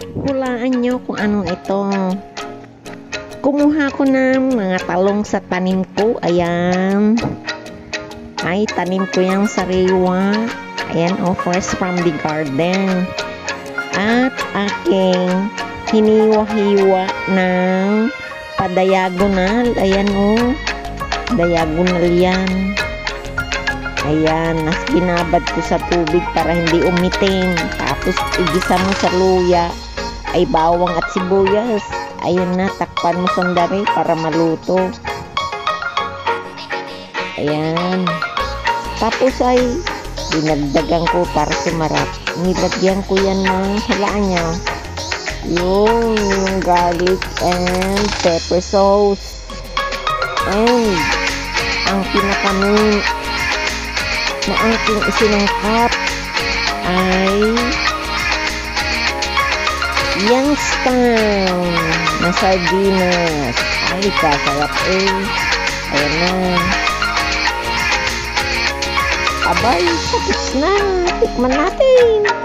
Hulaan nyo kung anong ito. Kumuha ko ng mga talong sa tanim ko. Ayan. Ay, tanim ko yung sariwa. Ayan, fresh from the garden. At aking hiniwa-hiwa ng pa-diagonal. Ayan, diagonal yan. Ayan, binabad ko sa tubig para hindi umiting. Tapos, igisa mo sa luya. Ay, bawang at sibuyas. Ayun na, takpan mo sandali para maluto. Ayan. Tapos ay, dinagdagan ko para sumarap. Nilagyan ko yan ng halaan niya. Yung garlic and pepper sauce. And, ang pinakamin na aking isinangkap ay Youngstown na sardinas. Ay, kasarap Ayan na. Abay, tapos na. Tikman natin.